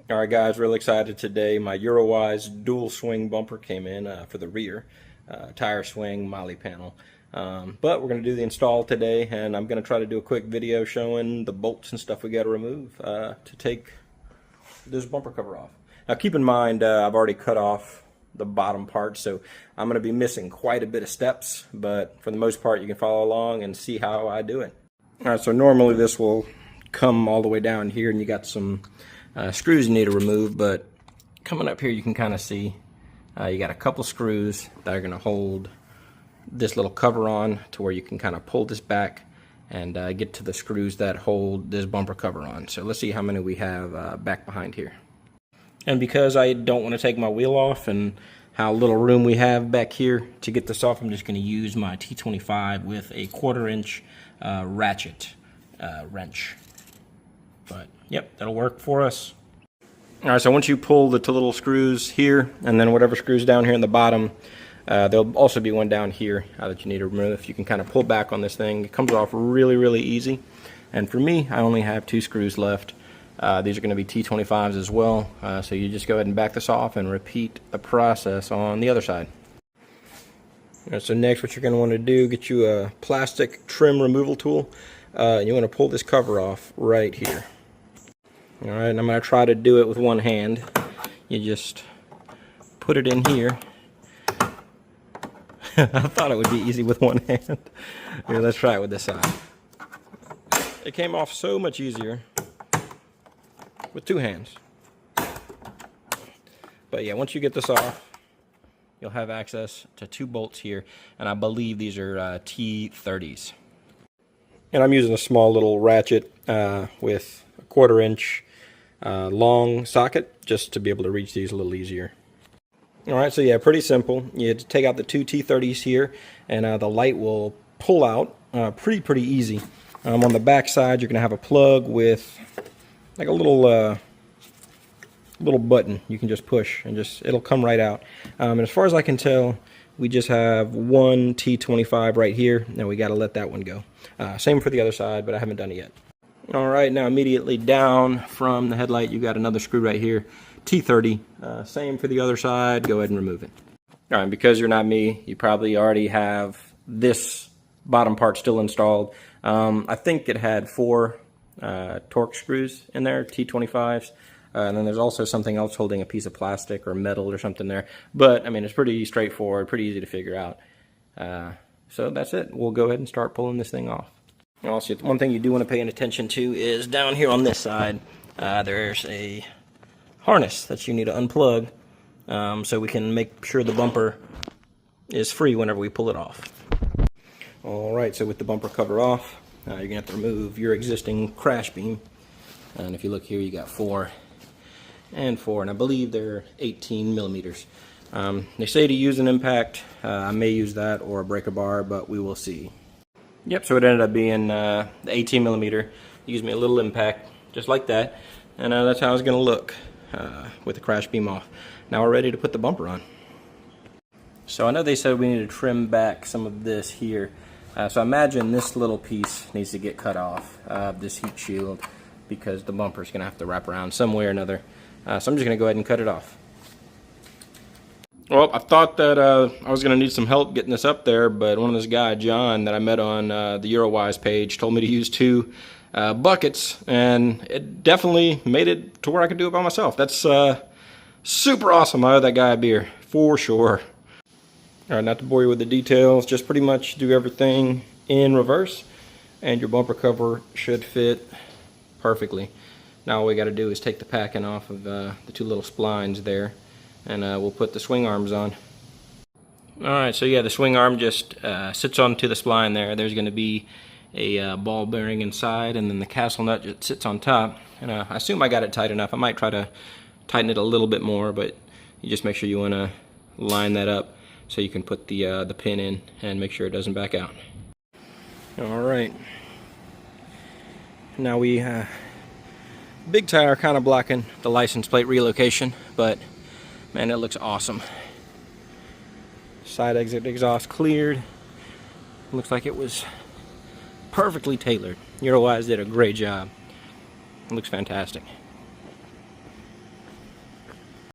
Alright guys, really excited today. My Eurowise Dual Swing Bumper came in for the rear. Tire swing, molly panel. But we're going to do the install today, and I'm going to try to do a quick video showing the bolts and stuff we got to remove to take this bumper cover off. Now keep in mind, I've already cut off the bottom part, so I'm going to be missing quite a bit of steps, but for the most part you can follow along and see how I do it. Alright, so normally this will come all the way down here and you got some screws you need to remove, but coming up here you can kind of see you got a couple screws that are going to hold this little cover on to where you can kind of pull this back and get to the screws that hold this bumper cover on. So let's see how many we have back behind here. And because I don't want to take my wheel off and how little room we have back here to get this off, I'm just going to use my T25 with a 1/4 inch ratchet wrench. But yep, that'll work for us. Alright, so once you pull the two little screws here, and then whatever screws down here in the bottom, there'll also be one down here that you need to remove. You can kind of pull back on this thing. It comes off really easy. And for me, I only have 2 screws left. These are going to be T25s as well. So you just go ahead and back this off and repeat the process on the other side. Alright, so next what you're going to want to do, get you a plastic trim removal tool. You want to pull this cover off right here. Alright, and I'm going to try to do it with one hand. You just put it in here. I thought it would be easy with one hand. Here, let's try it with this side. It came off so much easier with 2 hands. But yeah, once you get this off, you'll have access to 2 bolts here, and I believe these are T30s. And I'm using a small little ratchet with a 1/4 inch long socket just to be able to reach these a little easier. Alright, so yeah, pretty simple. You have to take out the 2 T30s here, and the light will pull out pretty easy. On the back side, you're going to have a plug with like a little button you can just push, and it'll come right out. And as far as I can tell, we just have one T25 right here, and we got to let that one go. Same for the other side, but I haven't done it yet. Alright, now immediately down from the headlight, you got another screw right here, T30. Same for the other side, go ahead and remove it. Alright, because you're not me, you probably already have this bottom part still installed. I think it had 4 Torx screws in there, T25s. And then there's also something else holding a piece of plastic or metal or something there. But, I mean, it's pretty straightforward, pretty easy to figure out. So that's it. We'll go ahead and start pulling this thing off. Also, one thing you do want to pay attention to is down here on this side, there's a harness that you need to unplug so we can make sure the bumper is free whenever we pull it off. Alright, so with the bumper cover off, you're going to have to remove your existing crash beam. And if you look here, you got 4 and 4, and I believe they're 18 millimeters. They say to use an impact. I may use that or a breaker bar, but we will see. Yep, so it ended up being the 18 millimeter. Used me a little impact, just like that, and that's how it's going to look with the crash beam off. Now we're ready to put the bumper on. So I know they said we need to trim back some of this here. So I imagine this little piece needs to get cut off, this heat shield, because the bumper is going to have to wrap around some way or another. So I'm just going to go ahead and cut it off. Well, I thought that I was going to need some help getting this up there, but one of this guy, John, that I met on the Eurowise page told me to use 2 buckets, and it definitely made it to where I could do it by myself. That's super awesome. I owe that guy a beer, for sure. Alright, not to bore you with the details, just pretty much do everything in reverse, and your bumper cover should fit perfectly. Now all we got to do is take the packing off of the 2 little splines there, and we'll put the swing arms on. Alright, so yeah, the swing arm just sits onto the spline there. There's going to be a ball bearing inside, and then the castle nut just sits on top. And I assume I got it tight enough. I might try to tighten it a little bit more, but you just make sure you want to line that up so you can put the pin in and make sure it doesn't back out. Alright. Now we big tire kind of blocking the license plate relocation, but man, it looks awesome. Side exit exhaust cleared. Looks like it was perfectly tailored. Eurowise did a great job. It looks fantastic.